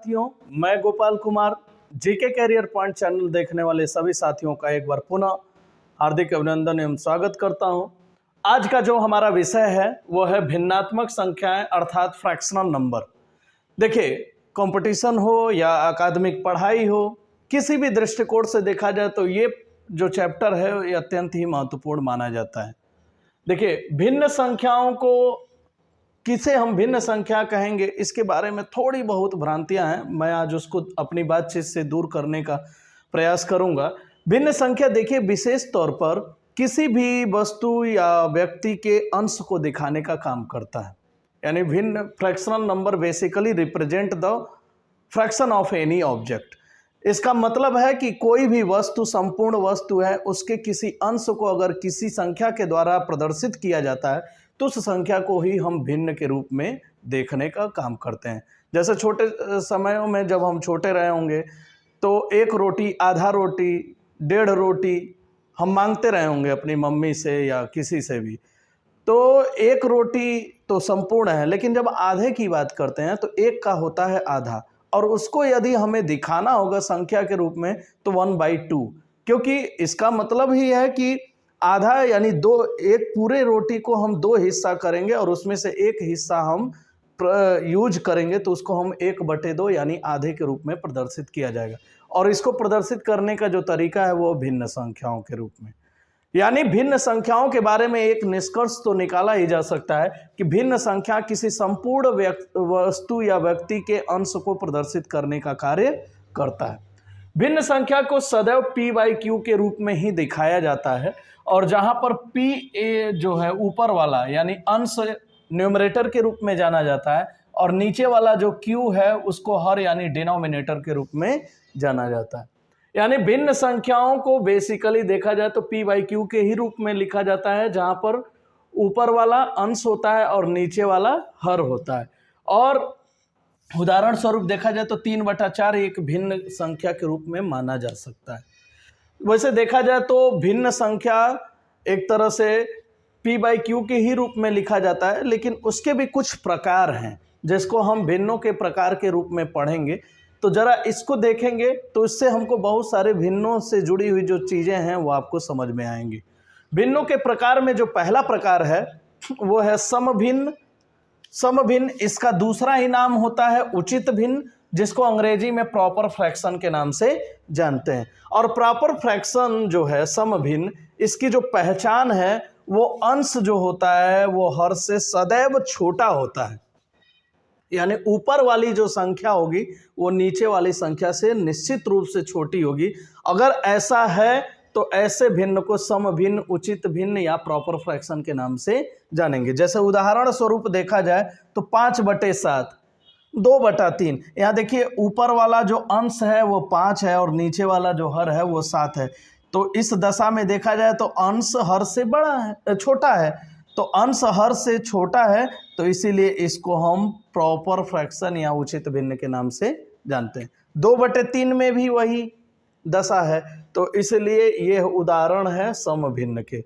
साथियों, मैं Gopal Kumar GK career point channel देखने वाले सभी साथियों का एक बार पुनः हार्दिक अभिनंदन एवं स्वागत करता हूं। आज का जो हमारा विषय है वो है भिन्नात्मक संख्याएं अर्थात फ्रैक्शनल नंबर। देखिए, कंपटीशन हो या अकादमिक पढ़ाई हो, किसी भी दृष्टिकोण से देखा जाए तो ये जो चैप्टर है ये अत्यंत ही महत्वपूर्ण माना जाता है। देखिए, भिन्न संख्याओं को किसे हम भिन्न संख्या कहेंगे, इसके बारे में थोड़ी बहुत भ्रांतियां हैं। मैं आज उसको अपनी बातचीत से दूर करने का प्रयास करूंगा। भिन्न संख्या देखिए विशेष तौर पर किसी भी वस्तु या व्यक्ति के अंश को दिखाने का काम करता है। यानी भिन्न fractional number basically represent the fraction of any object. इसका मतलब है कि कोई भी वस्तु संपूर्ण वस्तु है, उसके किसी अंश को अगर किसी संख्या के द्वारा प्रदर्शित किया जाता है तो उस संख्या को ही हम भिन्न के रूप में देखने का काम करते हैं। जैसे छोटे समयों में जब हम छोटे रहे होंगे तो एक रोटी, आधा रोटी, डेढ़ रोटी हम मांगते रहे होंगे अपनी मम्मी से या किसी से भी। तो एक रोटी तो संपूर्ण है, लेकिन जब आधे की बात करते हैं तो एक का होता है आधा, और उसको यदि हमें दिखाना होगा संख्या के रूप में तो 1/2, क्योंकि इसका मतलब ही है कि आधा यानी दो, एक पूरे रोटी को हम दो हिस्सा करेंगे और उसमें से एक हिस्सा हम यूज करेंगे तो उसको हम 1/2 यानी आधे के रूप में प्रदर्शित किया जाएगा। और इसको प्रदर्शित करने का जो तरीका है वो भिन्न संख्याओं के रूप में। यानी भिन्न संख्याओं के बारे में एक निष्कर्ष तो निकाला ही जा सकता है कि भिन्न संख्या किसी संपूर्ण वस्तु या व्यक्ति के अंश को प्रदर्शित करने का कार्य करता है। भिन्न संख्या को सदैव p/q के रूप में ही दिखाया जाता है, और जहां पर p जो है ऊपर वाला यानी अंश न्यूमरेटर के रूप में जाना जाता है, और नीचे वाला जो q है उसको हर यानी डिनोमिनेटर के रूप में जाना जाता है। यानी भिन्न संख्याओं को बेसिकली देखा जाए तो p/q के ही रूप में लिखा जाता है, जहां पर ऊपर वाला अंश होता है और नीचे वाला हर होता है। और उदाहरण स्वरूप देखा जाए तो 3/4 एक भिन्न संख्या के रूप में माना जा सकता है। वैसे देखा जाए तो भिन्न संख्या एक तरह से p/q के ही रूप में लिखा जाता है, लेकिन उसके भी कुछ प्रकार हैं जिसको हम भिन्नों के प्रकार के रूप में पढ़ेंगे। तो जरा इसको देखेंगे तो इससे हमको बहुत सारे भिन्नों से जुड़ी हुई जो चीज़ें हैं वो आपको समझ में आएंगी। भिन्नों के प्रकार में जो पहला प्रकार है वो है समभिन्न। समभिन्न, इसका दूसरा ही नाम होता है उचित भिन्न, जिसको अंग्रेजी में प्रॉपर फ्रैक्शन के नाम से जानते हैं। और प्रॉपर फ्रैक्शन जो है समभिन्न, इसकी जो पहचान है वो अंश जो होता है वो हर से सदैव छोटा होता है। यानी ऊपर वाली जो संख्या होगी वो नीचे वाली संख्या से निश्चित रूप से छोटी होगी। अगर ऐसा है तो ऐसे भिन्न को समभिन्न, उचित भिन्न या प्रॉपर फ्रैक्शन के नाम से जानेंगे। जैसे उदाहरण स्वरूप देखा जाए तो 5/7, 2/3। यहाँ देखिए ऊपर वाला जो अंश है वो 5 है और नीचे वाला जो हर है वो 7 है। तो इस दशा में देखा जाए तो अंश हर से बड़ा है, छोटा है। तो अंश हर से छोटा है, तो इसीलिए इसको हम प्रॉपर फ्रैक्शन या उचित भिन्न के नाम से जानते हैं। 2/3 में भी वही दशा है, तो इसलिए यह उदाहरण है समभिन्न के।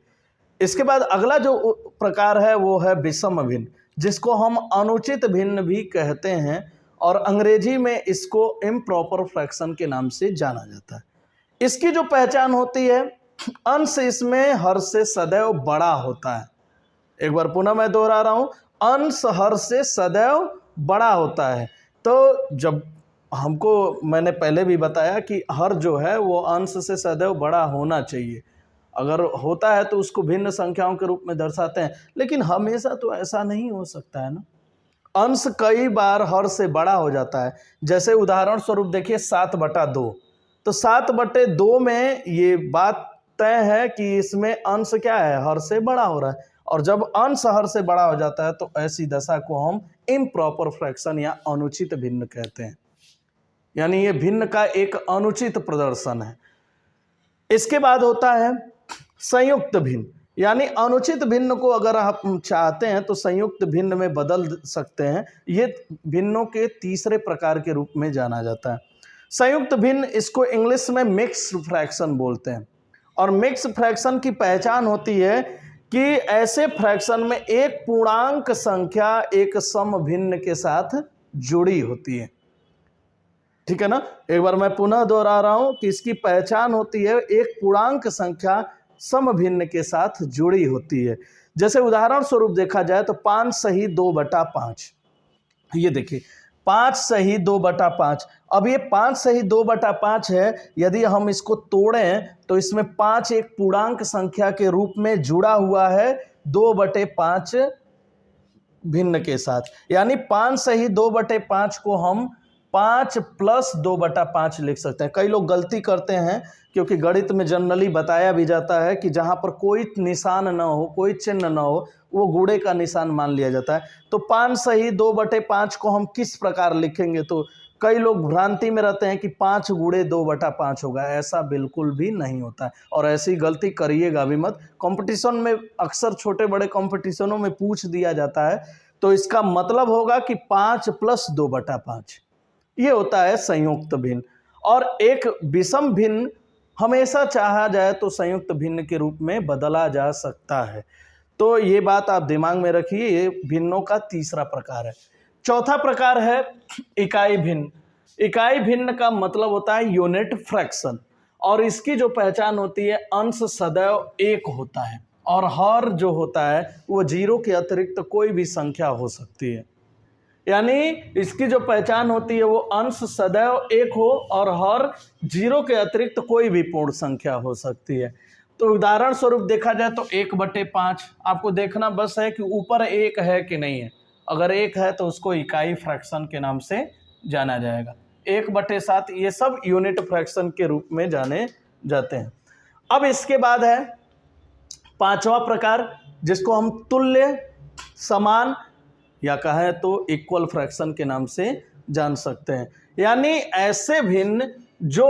इसके बाद अगला जो प्रकार है वो है विषम भिन्न, जिसको हम अनुचित भिन्न भी कहते हैं, और अंग्रेजी में इसको इम्प्रॉपर फ्रैक्शन के नाम से जाना जाता है। इसकी जो पहचान होती है, अंश इसमें हर से सदैव बड़ा होता है। एक बार पुनः मैं दोहरा रहा हूं, अंश हर से सदैव बड़ा होता है। तो जब हमको, मैंने पहले भी बताया कि हर जो है वो अंश से सदैव बड़ा होना चाहिए। अगर होता है तो उसको भिन्न संख्याओं के रूप में दर्शाते हैं, लेकिन हमेशा तो ऐसा नहीं हो सकता है ना। अंश कई बार हर से बड़ा हो जाता है। जैसे उदाहरण स्वरूप देखिए 7/2, तो 7/2 में ये बात तय है कि इसमें अंश क्या है, हर से बड़ा हो रहा है। और जब अंश हर से बड़ा हो जाता है तो ऐसी दशा को हम इम्प्रॉपर फ्रैक्शन या अनुचित भिन्न कहते हैं। यानी ये भिन्न का एक अनुचित प्रदर्शन है। इसके बाद होता है संयुक्त भिन्न। यानी अनुचित भिन्न को अगर आप चाहते हैं तो संयुक्त भिन्न में बदल सकते हैं। ये भिन्नों के तीसरे प्रकार के रूप में जाना जाता है। संयुक्त भिन्न, इसको इंग्लिश में मिक्स्ड फ्रैक्शन बोलते हैं। और मिक्स फ्रैक्शन की पहचान होती है कि ऐसे फ्रैक्शन में एक पूर्णांक संख्या एक सम भिन्न के साथ जुड़ी होती है। ठीक है ना। एक बार मैं पुनः दोहरा रहा हूं कि इसकी पहचान होती है एक पूर्णांक संख्या समभिन्न के साथ जुड़ी होती है। जैसे उदाहरण स्वरूप देखा जाए तो 5 सही 2/5, ये देखिए 5 सही 2/5। अब ये 5 सही 2/5 है, यदि हम इसको तोड़ें तो इसमें 5 एक पूर्णांक संख्या के रूप में जुड़ा हुआ है 2/5 भिन्न के साथ, यानी 5 सही 2/5 को हम 5 + 2/5 लिख सकते हैं। कई लोग गलती करते हैं क्योंकि गणित में जनरली बताया भी जाता है कि जहां पर कोई निशान न हो, कोई चिन्ह न हो, वो गुणे का निशान मान लिया जाता है। तो 5 सही 2/5 को हम किस प्रकार लिखेंगे, तो कई लोग भ्रांति में रहते हैं कि 5 गुणे 2/5 होगा। ऐसा बिल्कुल भी नहीं होता है और ऐसी गलती करिएगा भी मत। कंपटीशन में अक्सर छोटे बड़े कंपटीशनों में पूछ दिया जाता है, तो इसका मतलब होगा कि 5 + 2/5, ये होता है संयुक्त भिन्न। और एक विषम भिन्न हमेशा चाहा जाए तो संयुक्त भिन्न के रूप में बदला जा सकता है। तो ये बात आप दिमाग में रखिए, ये भिन्नों का तीसरा प्रकार है। चौथा प्रकार है इकाई भिन्न। इकाई भिन्न का मतलब होता है यूनिट फ्रैक्शन, और इसकी जो पहचान होती है अंश सदैव 1 होता है और हर जो होता है वो 0 के अतिरिक्त कोई भी संख्या हो सकती है। यानी इसकी जो पहचान होती है वो अंश सदैव 1 हो और हर 0 के अतिरिक्त कोई भी पूर्ण संख्या हो सकती है। तो उदाहरण स्वरूप देखा जाए तो 1/5, आपको देखना बस है कि ऊपर 1 है कि नहीं है। अगर 1 है तो उसको इकाई फ्रैक्शन के नाम से जाना जाएगा। 1/7 ये सब यूनिट फ्रैक्शन के रूप में जाने जाते हैं। अब इसके बाद है पांचवा प्रकार, जिसको हम तुल्य, समान या कहें तो इक्वल फ्रैक्शन के नाम से जान सकते हैं। यानी ऐसे भिन्न जो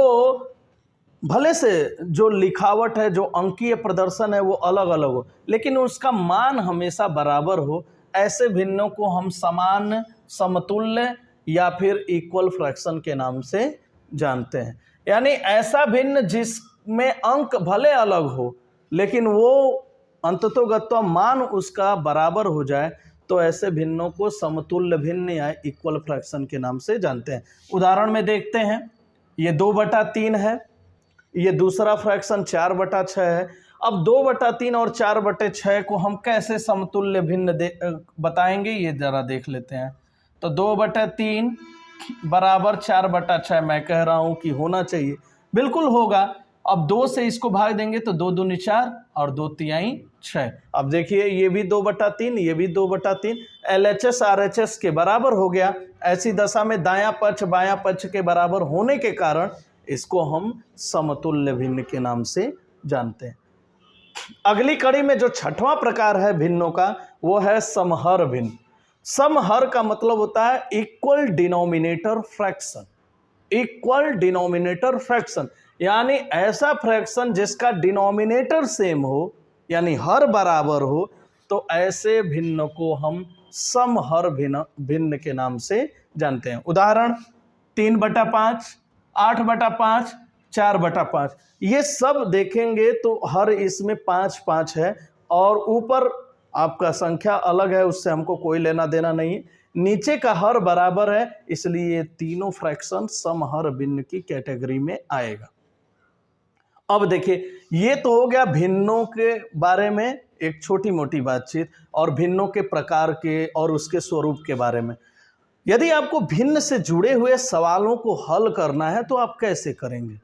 भले से जो लिखावट है, जो अंकीय प्रदर्शन है वो अलग अलग हो, लेकिन उसका मान हमेशा बराबर हो, ऐसे भिन्नों को हम समान, समतुल्य या फिर इक्वल फ्रैक्शन के नाम से जानते हैं। यानी ऐसा भिन्न जिसमें अंक भले अलग हो लेकिन वो अंततोगत्वा मान उसका बराबर हो जाए, तो ऐसे भिन्नों को समतुल्य भिन्न या इक्वल फ्रैक्शन के नाम से जानते हैं। उदाहरण में देखते हैं, ये 2/3 है, ये दूसरा फ्रैक्शन 4/6 है। अब 2/3 और 4/6 को हम कैसे समतुल्य भिन्न बताएंगे, ये जरा देख लेते हैं। तो 2/3 बराबर 4/6 मैं कह रहा हूं कि होना चाहिए, बिल्कुल होगा। अब 2 से इसको भाग देंगे तो 2 दूनी 4 और 2 तिहाई 6। अब देखिए ये भी 2/3, ये भी 2/3, LHS RHS के बराबर हो गया। ऐसी दशा में दायां पक्ष बायां पक्ष के बराबर होने के कारण इसको हम समतुल्य भिन्न के नाम से जानते हैं। अगली कड़ी में जो छठवां प्रकार है भिन्नों का, वो है समहर भिन्न। समहर का मतलब होता है equal denominator fraction. Equal denominator fraction यानी ऐसा फ्रैक्शन जिसका डिनोमिनेटर सेम हो, यानी हर बराबर हो, तो ऐसे भिन्न को हम समहर भिन्न के नाम से जानते हैं। उदाहरण 3/5, 8/5, 4/5, ये सब देखेंगे तो हर इसमें 5-5 है और ऊपर आपका संख्या अलग है, उससे हमको कोई लेना देना नहीं। नीचे का हर बराबर है, इसलिए ये तीनों फ्रैक्शन समहर भिन्न की कैटेगरी में आएगा। अब देखिए ये तो हो गया भिन्नों के बारे में एक छोटी मोटी बातचीत और भिन्नों के प्रकार के और उसके स्वरूप के बारे में। यदि आपको भिन्न से जुड़े हुए सवालों को हल करना है तो आप कैसे करेंगे,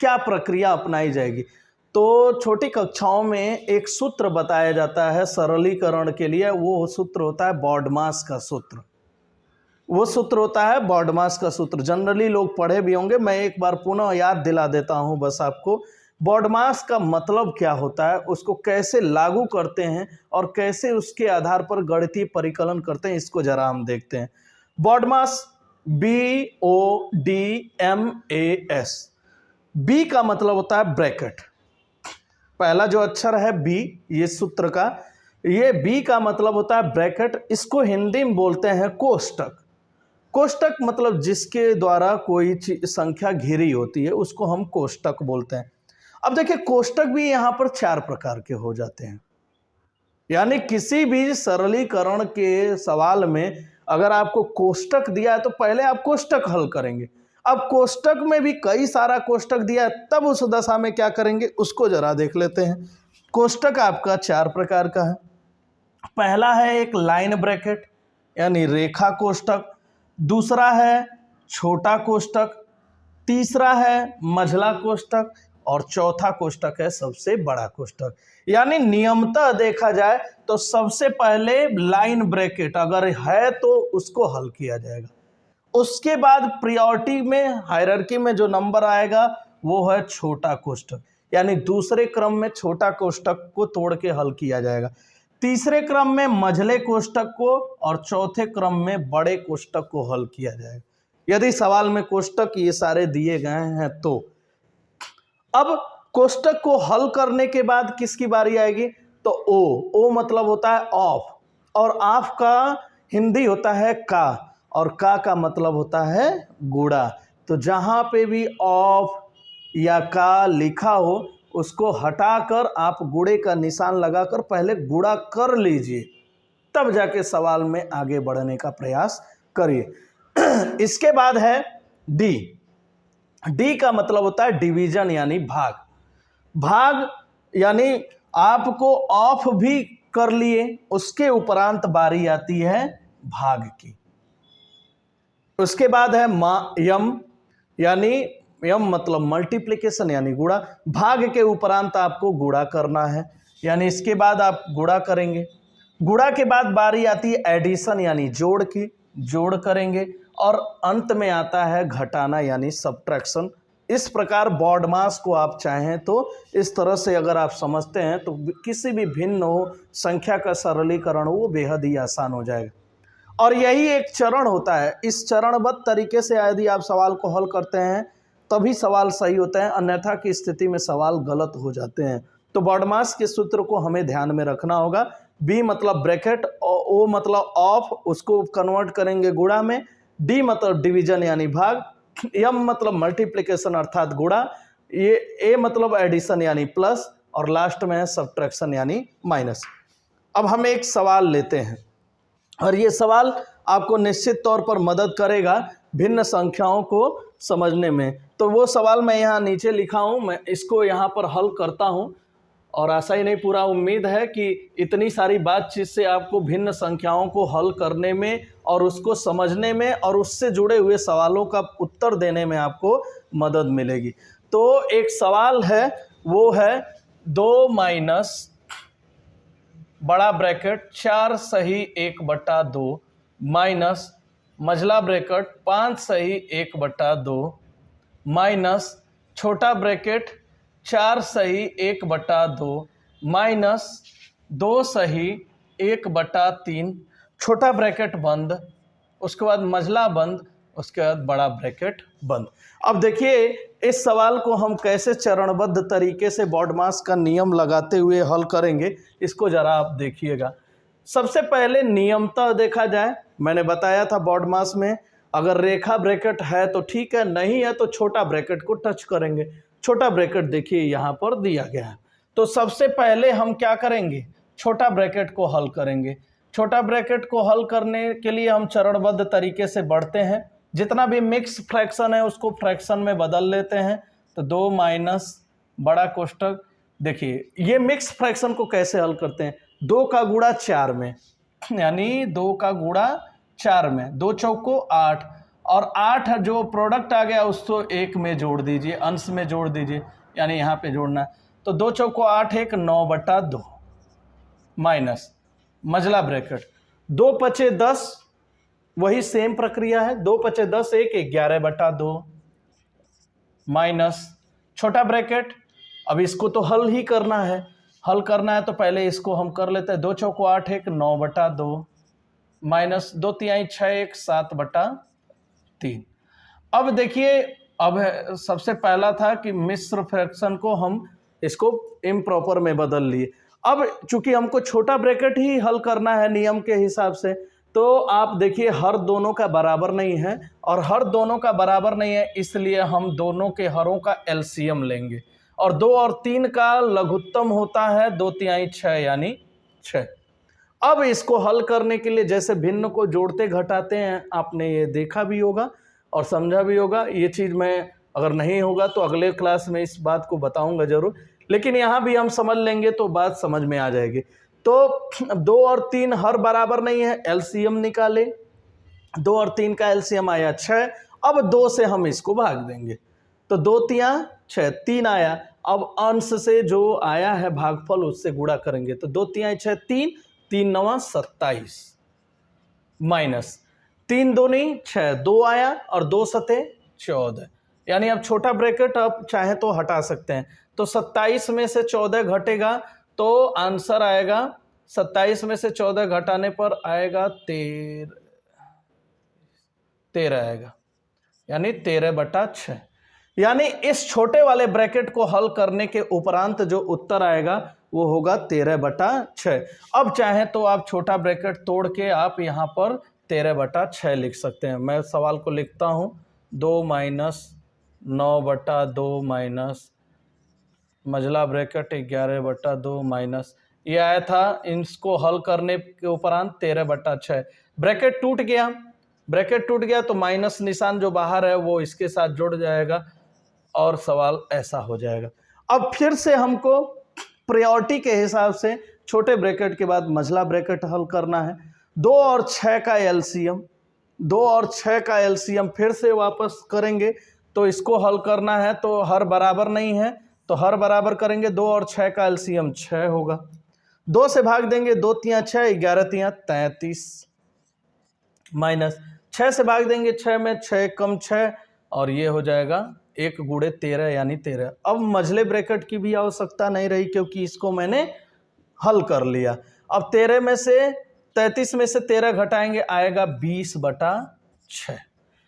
क्या प्रक्रिया अपनाई जाएगी? तो छोटी कक्षाओं में एक सूत्र बताया जाता है सरलीकरण के लिए। वो सूत्र होता है बॉडमास का सूत्र। वो सूत्र होता है बॉडमास का सूत्र। जनरली लोग पढ़े भी होंगे, मैं एक बार पुनः याद दिला देता हूं बस आपको। बॉडमास का मतलब क्या होता है, उसको कैसे लागू करते हैं और कैसे उसके आधार पर गणितीय परिकलन करते हैं, इसको जरा हम देखते हैं। BODMAS BODMAS। बी का मतलब होता है ब्रैकेट। पहला जो अक्षर है बी, ये सूत्र का, ये बी का मतलब होता है ब्रैकेट। इसको हिंदी में बोलते हैं कोष्टक। कोष्टक मतलब जिसके द्वारा कोई संख्या घिरी होती है उसको हम कोष्टक बोलते हैं। अब देखिए कोष्टक भी यहाँ पर 4 प्रकार के हो जाते हैं। यानी किसी भी सरलीकरण के सवाल में अगर आपको कोष्टक दिया है तो पहले आप कोष्टक हल करेंगे अब कोष्टक में भी कई सारा कोष्टक दिया है, तब उस दशा में क्या करेंगे उसको जरा देख लेते हैं। कोष्टक आपका 4 प्रकार का है। पहला है एक लाइन ब्रैकेट यानी रेखा कोष्टक, दूसरा है छोटा कोष्टक, तीसरा है मझला कोष्टक और चौथा कोष्टक है सबसे बड़ा कोष्टक। यानी नियमतः देखा जाए तो सबसे पहले लाइन ब्रैकेट अगर है तो उसको हल किया जाएगा, उसके बाद प्रायोरिटी में हायरार्की में जो नंबर आएगा वो है छोटा कोष्टक, यानी दूसरे क्रम में छोटा कोष्टक को तोड़ के हल किया जाएगा, तीसरे क्रम में मझले कोष्टक को और चौथे क्रम में बड़े कोष्टक को हल किया जाएगा, यदि सवाल में कोष्टक ये सारे दिए गए हैं तो। अब कोष्टक को हल करने के बाद किसकी बारी आएगी, तो ओ मतलब होता है ऑफ, और ऑफ का हिंदी होता है का, और का मतलब होता है गुणा। तो जहां पे भी ऑफ या का लिखा हो उसको हटाकर आप गुणे का निशान लगाकर पहले गुणा कर लीजिए, तब जाके सवाल में आगे बढ़ने का प्रयास करिए। इसके बाद है डी। डी का मतलब होता है डिवीजन यानी भाग। भाग यानी आपको ऑफ भी कर लिए, उसके उपरांत बारी आती है भाग की। उसके बाद है यम, यानी यम मतलब मल्टीप्लिकेशन यानी गुणा। भाग के उपरांत आपको गुणा करना है, यानी इसके बाद आप गुणा करेंगे। गुणा के बाद बारी आती है एडिशन यानी जोड़ की, जोड़ करेंगे, और अंत में आता है घटाना यानी सब्ट्रैक्शन। इस प्रकार बॉड मास को आप चाहें तो इस तरह से अगर आप समझते हैं तो किसी भी भिन्न हो संख्या का सरलीकरण हो वो बेहद ही आसान हो जाएगा। और यही एक चरण होता है, इस चरणबद्ध तरीके से यदि आप सवाल को हल करते हैं तभी सवाल सही होता है, अन्यथा की स्थिति में सवाल गलत हो जाते हैं। तो बॉडमास के सूत्र को हमें ध्यान में रखना होगा। बी मतलब ब्रैकेट, ओ मतलब ऑफ, उसको कन्वर्ट करेंगे गुणा में, डी मतलब डिवीजन यानी भाग, एम मतलब मल्टीप्लिकेशन अर्थात गुणा, ये ए मतलब एडिशन यानी प्लस, और लास्ट में है सब्ट्रैक्शन यानी माइनस। अब हम एक सवाल लेते हैं और ये सवाल आपको निश्चित तौर पर मदद करेगा भिन्न संख्याओं को समझने में। तो वो सवाल मैं यहाँ नीचे लिखा हूँ, मैं इसको यहाँ पर हल करता हूँ, और ऐसा ही नहीं पूरा उम्मीद है कि इतनी सारी बातचीत से आपको भिन्न संख्याओं को हल करने में और उसको समझने में और उससे जुड़े हुए सवालों का उत्तर देने में आपको मदद मिलेगी। तो एक सवाल है, वो है 2 माइनस बड़ा ब्रैकेट 4 सही 1/2 माइनस मझला ब्रैकेट 5 सही 1/2 माइनस छोटा ब्रैकेट 4 सही 1/2 माइनस 2 सही 1/3, छोटा ब्रैकेट बंद, उसके बाद मझला बंद, उसके बाद बड़ा ब्रैकेट बंद। अब देखिए इस सवाल को हम कैसे चरणबद्ध तरीके से बॉडमास का नियम लगाते हुए हल करेंगे, इसको जरा आप देखिएगा। सबसे पहले नियमतः देखा जाए, मैंने बताया था बॉडमास में अगर रेखा ब्रैकेट है तो ठीक है, नहीं है तो छोटा ब्रैकेट को टच करेंगे। छोटा ब्रैकेट देखिए यहाँ पर दिया गया है, तो सबसे पहले हम क्या करेंगे, छोटा ब्रैकेट को हल करेंगे। छोटा ब्रैकेट को हल करने के लिए हम चरणबद्ध तरीके से बढ़ते हैं, जितना भी मिक्स फ्रैक्शन है उसको फ्रैक्शन में बदल लेते हैं। तो 2 माइनस बड़ा कोष्टक, देखिए ये मिक्स फ्रैक्शन को कैसे हल करते हैं, 2 का गुणा 4 में, यानी 2 का गुणा 4 में, 2 चौको 8, और 8 जो प्रोडक्ट आ गया उसको 1 में जोड़ दीजिए, अंश में जोड़ दीजिए, यानी यहाँ पे जोड़ना है। तो 2 चौको 8 1 9/2 माइनस मझला ब्रैकेट 2 पचे 10, वही सेम प्रक्रिया है, 2 पचे 10 1 11/2 माइनस छोटा ब्रैकेट। अब इसको तो हल ही करना है, हल करना है तो पहले इसको हम कर लेते हैं। 2 चौको 8 1 9/2 माइनस 2 तिहाई 6 1 7/3। अब देखिए, अब सबसे पहला था कि मिश्र फ्रैक्शन को हम इसको इम्प्रॉपर में बदल लिए। अब चूंकि हमको छोटा ब्रैकेट ही हल करना है नियम के हिसाब से, तो आप देखिए हर दोनों का बराबर नहीं है, और हर दोनों का बराबर नहीं है इसलिए हम दोनों के हरों का एलसीएम लेंगे, और 2 और 3 का लघुत्तम होता है 2 तिहाई 6 यानी 6। अब इसको हल करने के लिए जैसे भिन्न को जोड़ते घटाते हैं, आपने ये देखा भी होगा, और समझा भी होगा। ये चीज़ मैं अगर नहीं होगा तो अगले क्लास में इस बात को बताऊंगा जरूर, लेकिन यहाँ भी हम समझ लेंगे तो बात समझ में आ जाएगी। तो 2 और 3 हर बराबर नहीं है, एलसीएम निकाले, 2 और 3 का एलसीएम आया 6। अब 2 से हम इसको भाग देंगे तो 2 तिया 6, 3 आया। अब अंश से जो आया है भागफल उससे गुणा करेंगे तो 2 तिया 6, 3, 3 9 27 माइनस 3 दूनी 6, 2 आया और 2 सते 14। यानी अब छोटा ब्रैकेट अब चाहे तो हटा सकते हैं, तो 27 में से 14 घटेगा तो आंसर आएगा, 27 में से 14 घटाने पर आएगा 13 आएगा, यानी 13/6। यानी इस छोटे वाले ब्रैकेट को हल करने के उपरांत जो उत्तर आएगा वो होगा 13/6। अब चाहे तो आप छोटा ब्रैकेट तोड़ के आप यहाँ पर 13/6 लिख सकते हैं। मैं सवाल को लिखता हूँ, 2 - 9/2 माइनस मझला ब्रैकेट 11/2 माइनस ये आया था, इसको हल करने के उपरांत 13/6। ब्रैकेट टूट गया तो माइनस निशान जो बाहर है वो इसके साथ जुड़ जाएगा और सवाल ऐसा हो जाएगा। अब फिर से हमको प्रायोरिटी के हिसाब से छोटे ब्रैकेट के बाद मझला ब्रैकेट हल करना है। 2 और 6 का एलसीएम, 2 और 6 का एलसीएम फिर से वापस करेंगे तो इसको हल करना है, तो हर बराबर नहीं है तो हर बराबर करेंगे। 2 और 6 का एलसीएम 6 होगा, 2 से भाग देंगे, 2 तिया 6, 11 तिया 33 माइनस 6 से भाग देंगे, 6 में 6 कम 6 और ये हो जाएगा 1 × 13 यानी 13। अब मझले ब्रैकेट की भी आवश्यकता नहीं रही क्योंकि इसको मैंने हल कर लिया। अब 33 में से 13 घटाएंगे, आएगा 20/6।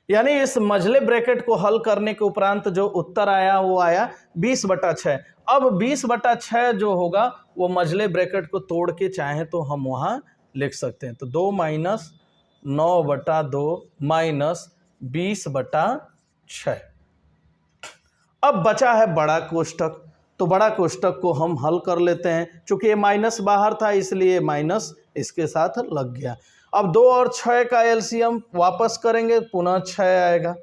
यानी इस मझले ब्रैकेट को हल करने के उपरांत जो उत्तर आया वो आया 20/6। अब 20/6 जो होगा वो मझले ब्रैकेट को तोड़ के चाहे तो हम वहां लिख सकते हैं। तो 2 - 9/2 माइनस 20/6। अब बचा है बड़ा कोष्टक, तो बड़ा कोष्टक को हम हल कर लेते हैं। चूंकि ये माइनस बाहर था इसलिए माइनस इसके साथ लग गया। अब 2 और 6 का एलसीएम वापस करेंगे, पुनः 6 आएगा,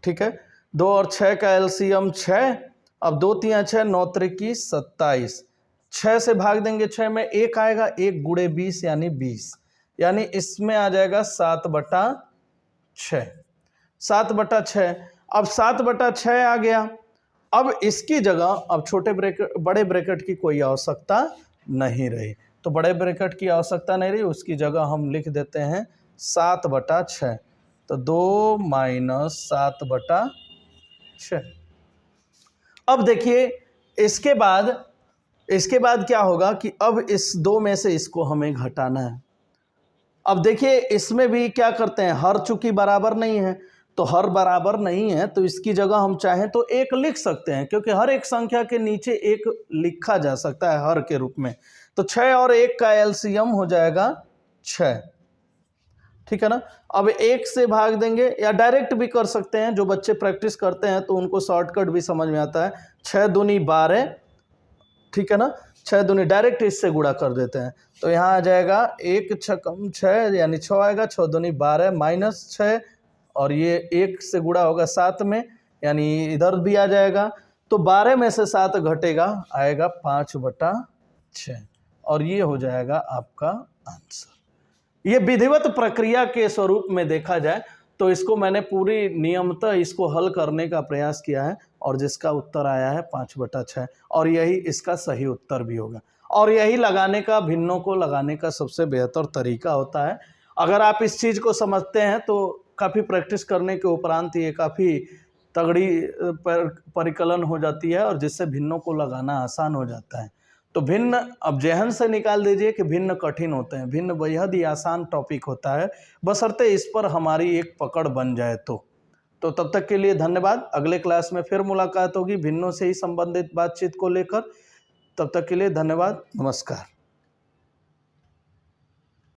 ठीक है। 2 और 6 का एलसीएम 6। अब 2 तिया 6, 9 त्रिकी 27, 6 से भाग देंगे, 6 में 1 आएगा, 1 × 20 यानी 20, यानी इसमें आ जाएगा 7/6, 7/6। अब 7/6 आ गया। अब इसकी जगह अब बड़े ब्रैकेट की कोई आवश्यकता नहीं रही, तो बड़े ब्रैकेट की आवश्यकता नहीं रही, उसकी जगह हम लिख देते हैं 7/6। तो 2 - 7/6। अब देखिए इसके बाद क्या होगा कि अब इस 2 में से इसको हमें घटाना है। अब देखिए इसमें भी क्या करते हैं, हर चूंकि बराबर नहीं है तो हर बराबर नहीं है तो इसकी जगह हम चाहें तो 1 लिख सकते हैं, क्योंकि हर एक संख्या के नीचे 1 लिखा जा सकता है हर के रूप में। तो 6 और 1 का एलसीएम हो जाएगा 6, ठीक है ना। अब 1 से भाग देंगे या डायरेक्ट भी कर सकते हैं, जो बच्चे प्रैक्टिस करते हैं तो उनको शॉर्टकट भी समझ में आता है। 6 दूनी 12, ठीक है ना, 6 दूनी डायरेक्ट इससे गुणा कर देते हैं तो यहाँ आ जाएगा 1 6 कम 6 यानी 6 आएगा, 6 दूनी 12 माइनस 6 और ये 1 से गुणा होगा 7 में यानी इधर भी आ जाएगा। तो 12 में से 7 घटेगा, आएगा 5/6 और ये हो जाएगा आपका आंसर। ये विधिवत प्रक्रिया के स्वरूप में देखा जाए तो इसको मैंने पूरी नियमतः इसको हल करने का प्रयास किया है और जिसका उत्तर आया है 5/6 और यही इसका सही उत्तर भी होगा। और यही लगाने का, भिन्नों को लगाने का सबसे बेहतर तरीका होता है। अगर आप इस चीज़ को समझते हैं तो काफ़ी प्रैक्टिस करने के उपरांत ये काफ़ी तगड़ी परिकलन हो जाती है और जिससे भिन्नों को लगाना आसान हो जाता है। तो भिन्न अब जहन से निकाल दीजिए कि भिन्न कठिन होते हैं, भिन्न बेहद ही आसान टॉपिक होता है, बशर्ते इस पर हमारी एक पकड़ बन जाए तो तब तक के लिए धन्यवाद। अगले क्लास में फिर मुलाकात होगी भिन्नों से ही संबंधित बातचीत को लेकर। तब तक के लिए धन्यवाद, नमस्कार।